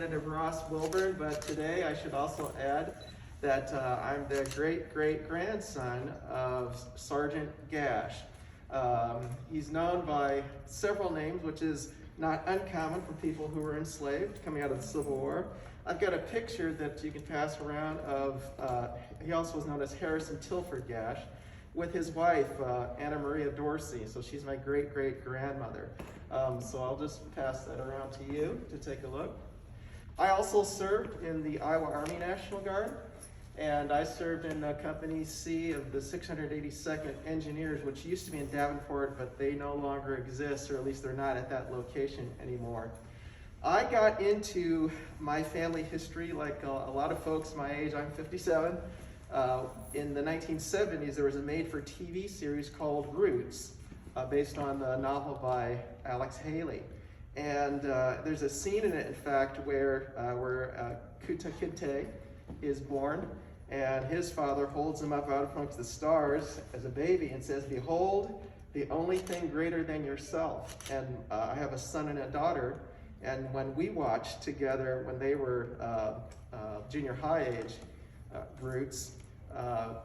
Representative Ross Wilburn, but today I should also add that I'm the great-great-grandson of Sergeant Gash. He's known by several names, which is not uncommon for people who were enslaved coming out of the Civil War. I've got a picture that you can pass around of, he also was known as Harrison Tilford Gash, with his wife, Anna Maria Dorsey. So she's my great-great-grandmother. So I'll just pass that around to you to take a look. I also served in the Iowa Army National Guard, and I served in Company C of the 682nd Engineers, which used to be in Davenport, but they no longer exist, or at least they're not at that location anymore. I got into my family history like a lot of folks my age. I'm 57. In the 1970s, there was a made-for-TV series called Roots, based on the novel by Alex Haley. And there's a scene in it, in fact, where Kuta Kinte is born, and his father holds him up out amongst the stars as a baby and says, "Behold, the only thing greater than yourself." And I have a son and a daughter, and when we watched together when they were junior high age, Roots,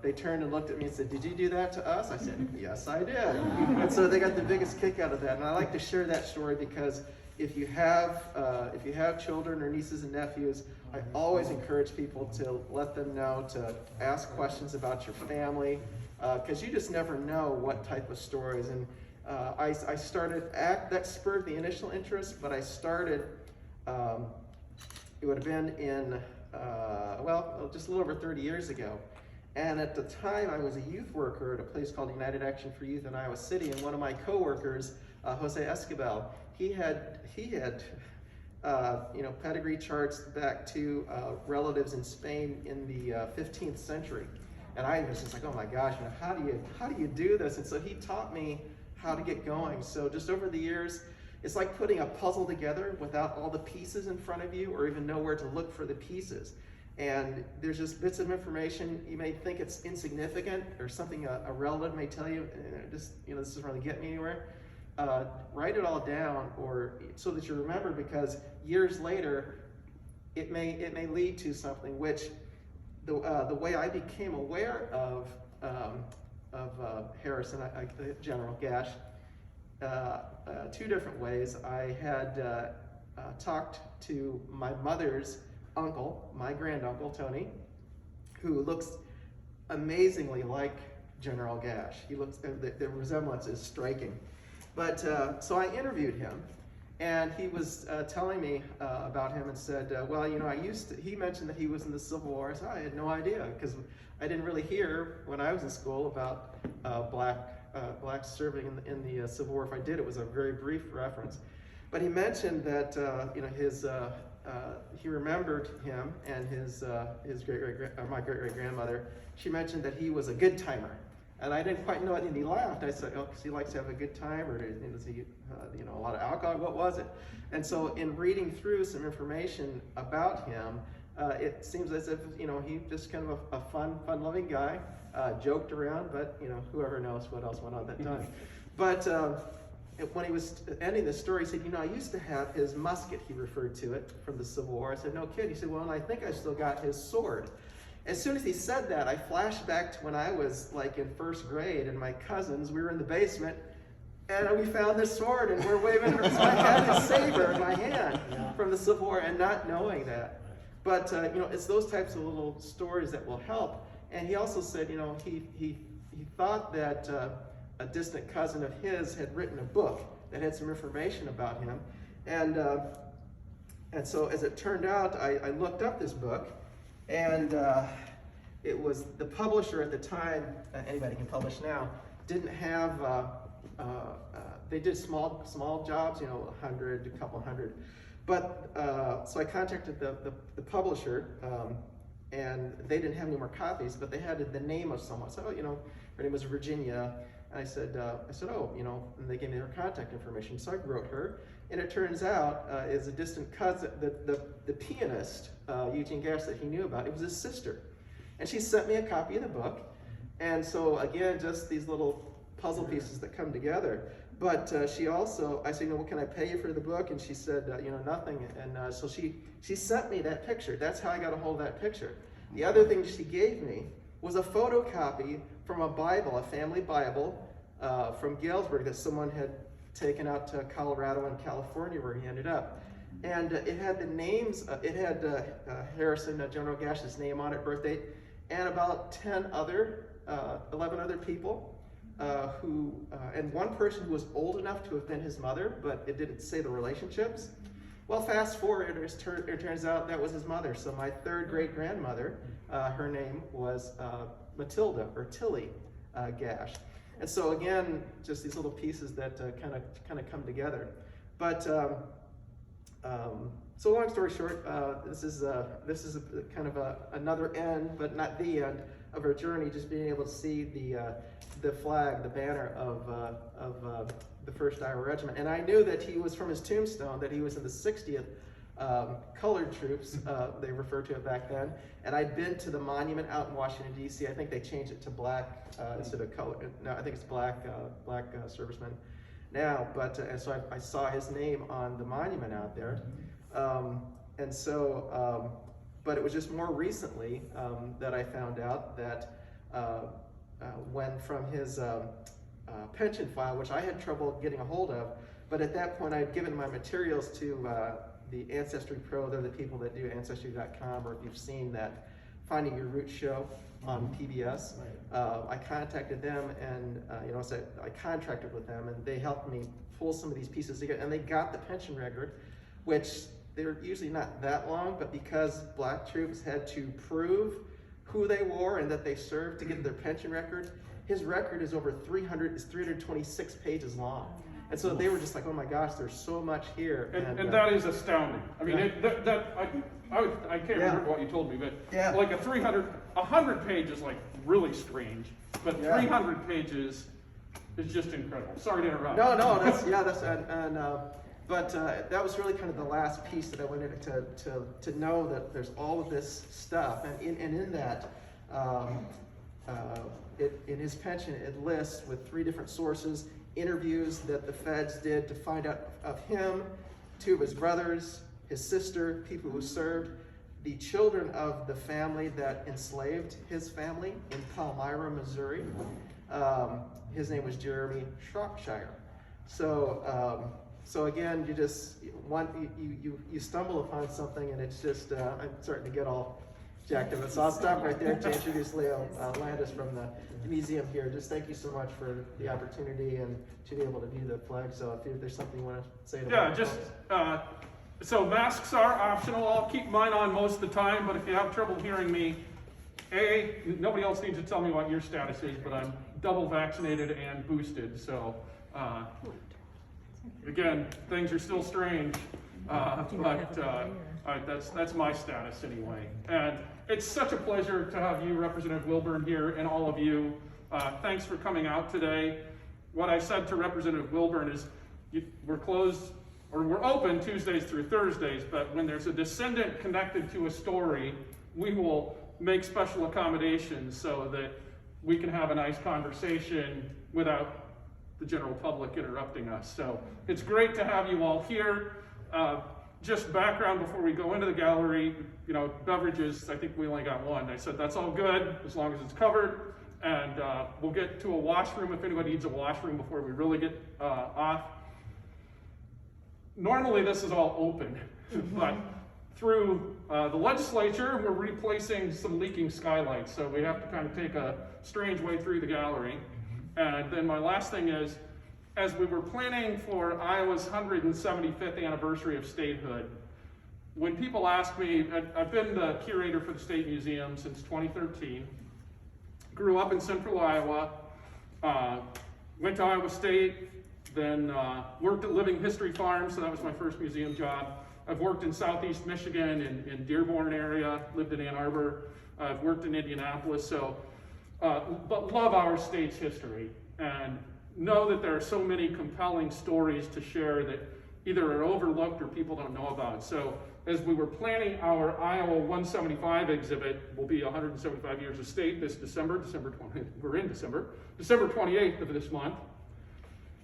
they turned and looked at me and said, "Did you do that to us?" I said, "Yes, I did." And so they got the biggest kick out of that. And I like to share that story because if you have children or nieces and nephews, I always encourage people to let them know to ask questions about your family, because you just never know what type of stories. And I started, that spurred the initial interest, but I started, it would have been in, just a little over 30 years ago. And at the time, I was a youth worker at a place called United Action for Youth in Iowa City, and one of my coworkers, Jose Escobar, he had pedigree charts back to relatives in Spain in the 15th century. And I was just like, oh my gosh, how do you do this? And so he taught me how to get going. So just over the years, it's like putting a puzzle together without all the pieces in front of you or even know where to look for the pieces. And there's just bits of information. You may think it's insignificant or something a relative may tell you, this doesn't really get me anywhere. Write it all down, or so that you remember, because years later it may lead to something. Which the way I became aware of Harrison, General Gash, two different ways. I had talked to my mother's uncle, my granduncle Tony, who looks amazingly like General Gash. He looks, the resemblance is striking. But so I interviewed him, and he was telling me about him and said, well, he mentioned that he was in the Civil War. So I had no idea, because I didn't really hear when I was in school about blacks serving in the Civil War. If I did, it was a very brief reference. But he mentioned that he remembered him and my great-great-grandmother. She mentioned that he was a good timer. And I didn't quite know it, and he laughed. I said, "Oh, because he likes to have a good time, or does he, a lot of alcohol? What was it?" And so, in reading through some information about him, it seems as if he just kind of a fun-loving guy, joked around, but whoever knows what else went on at that time. But when he was ending the story, he said, "I used to have his musket." He referred to it from the Civil War. I said, "No kid." He said, "Well, and I think I still got his sword." As soon as he said that, I flashed back to when I was like in first grade, and my cousins, we were in the basement, and we found this sword, and we're waving it. So I had his saber in my hand from the Civil War, and not knowing that. But it's those types of little stories that will help. And he also said, he thought that a distant cousin of his had written a book that had some information about him, and so as it turned out, I looked up this book. And it was the publisher at the time, anybody can publish now, didn't have, they did small jobs, 100, a couple hundred. But, so I contacted the publisher, and they didn't have any more copies, but they had the name of someone. So, her name was Virginia. And I said, oh, and they gave me her contact information. So I wrote her, and it turns out is a distant cousin, the pianist, Eugene Gash, that he knew about. It was his sister, and she sent me a copy of the book. And so again, just these little puzzle pieces that come together. But she also, I said, you know, what can I pay you for the book? And she said, you know, nothing. And so she sent me that picture. That's how I got a hold of that picture. The other thing she gave me was a photocopy from a Bible, a family Bible from Galesburg that someone had taken out to Colorado and California where he ended up. And it had the names, it had Harrison, General Gash's name on it, birth date, and about 11 other people and one person who was old enough to have been his mother, but it didn't say the relationships. Well, fast forward, it turns out that was his mother. So my third great grandmother, her name was Matilda, or Tilly Gash. And so again, just these little pieces that kind of come together. But so long story short, this is kind of another end, but not the end of our journey. Just being able to see the flag, the banner of the 1st Iowa Regiment, and I knew that he was from his tombstone, that he was in the 60th Colored Troops, they referred to it back then. And I'd been to the monument out in Washington D.C. I think they changed it to black instead of color. No, I think it's black servicemen now. But and so I saw his name on the monument out there, and so. But it was just more recently that I found out that when from his pension file, which I had trouble getting a hold of, but at that point I had given my materials to the Ancestry Pro. They're the people that do Ancestry.com, or if you've seen that Finding Your Roots show on PBS. I contacted them, and so I contracted with them, and they helped me pull some of these pieces together, and they got the pension record, which they're usually not that long, but because black troops had to prove who they were and that they served to get their pension record, his record is over 326 pages long. And so they were just like, oh my gosh, there's so much here. And that is astounding. I mean, I can't remember what you told me, but like 100 pages, like really strange, but 300 pages is just incredible. Sorry to interrupt. No, but that was really kind of the last piece that I wanted to know, that there's all of this stuff, and in that, in his pension, it lists with 3 different sources, interviews that the feds did to find out of him, 2 of his brothers, his sister, people who served, the children of the family that enslaved his family in Palmyra, Missouri. His name was Jeremy Shropshire. So again, you stumble upon something, and it's just I'm starting to get all jacked up. So I'll stop right there to introduce Leo Landis from the museum here. Just thank you so much for the opportunity and to be able to view the flag. So if there's something you want to say to so masks are optional. I'll keep mine on most of the time, but if you have trouble hearing me, nobody else needs to tell me what your status is, but I'm double vaccinated and boosted, so again, things are still strange, but that's my status anyway. And it's such a pleasure to have you, Representative Wilburn, here, and all of you. Thanks for coming out today. What I said to Representative Wilburn is we're closed, or we're open Tuesdays through Thursdays, but when there's a descendant connected to a story, we will make special accommodations so that we can have a nice conversation without the general public interrupting us. So it's great to have you all here. Just background before we go into the gallery, beverages, I think we only got one. I said that's all good as long as it's covered, and we'll get to a washroom if anybody needs a washroom before we really get off. Normally this is all open, but through the legislature, we're replacing some leaking skylights, so we have to kind of take a strange way through the gallery. And then my last thing is, as we were planning for Iowa's 175th anniversary of statehood, when people ask me, I've been the curator for the State Museum since 2013, grew up in central Iowa, went to Iowa State, then worked at Living History Farm, so that was my first museum job. I've worked in Southeast Michigan, in Dearborn area, lived in Ann Arbor. I've worked in Indianapolis, but love our state's history, and know that there are so many compelling stories to share that either are overlooked or people don't know about. So as we were planning our Iowa 175 exhibit, will be 175 years of state this December 28th of this month.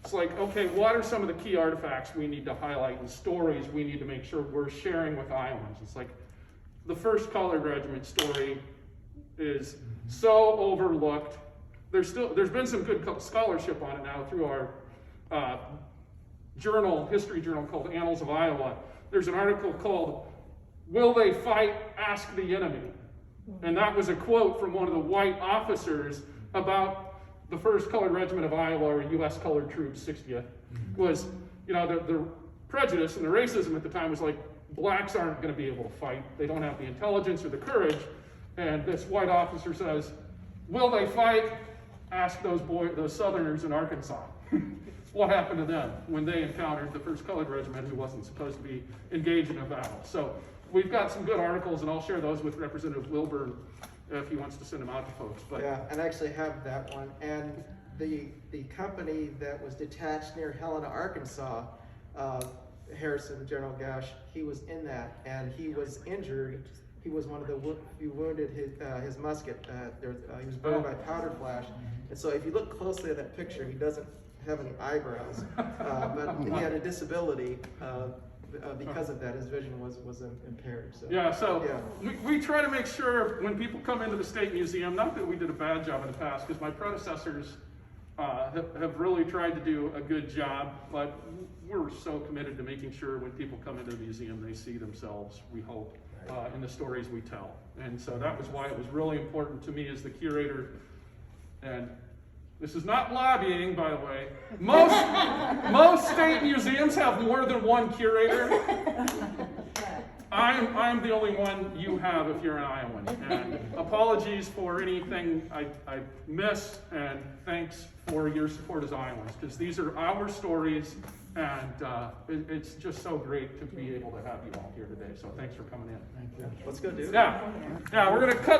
it's like, okay, what are some of the key artifacts we need to highlight and stories we need to make sure we're sharing with Iowans? It's like the first Colored Regiment story is so overlooked. There's been some good scholarship on it now through our history journal called Annals of Iowa. There's an article called "Will They Fight? Ask the Enemy," and that was a quote from one of the white officers about the first Colored Regiment of Iowa, or U.S. Colored Troops, 60th, was, the prejudice and the racism at the time was like, blacks aren't going to be able to fight. They don't have the intelligence or the courage. And this white officer says, will they fight? Ask those Southerners in Arkansas. What happened to them when they encountered the first Colored Regiment who wasn't supposed to be engaged in a battle? So we've got some good articles, and I'll share those with Representative Wilburn if he wants to send them out to folks. But yeah, and I actually have that one. And the company that was detached near Helena, Arkansas, Harrison, General Gash, he was in that, and he was injured. He was one of the he wounded his musket. He was burned by powder flash. And so if you look closely at that picture, he doesn't have any eyebrows, but he had a disability. Because of that, his vision was impaired. So. Yeah, so yeah. We try to make sure when people come into the State Museum, not that we did a bad job in the past, because my predecessors have really tried to do a good job, but we're so committed to making sure when people come into the museum, they see themselves, we hope, in the stories we tell. And so that was why it was really important to me as the curator. And this is not lobbying, by the way. Most state museums have more than one curator. I'm the only one you have if you're an Iowan. And apologies for anything I miss, and thanks for your support as Iowans, because these are our stories, and it's just so great to be able to have you all here today. So thanks for coming in. Let's go do it. Yeah, we're going to cut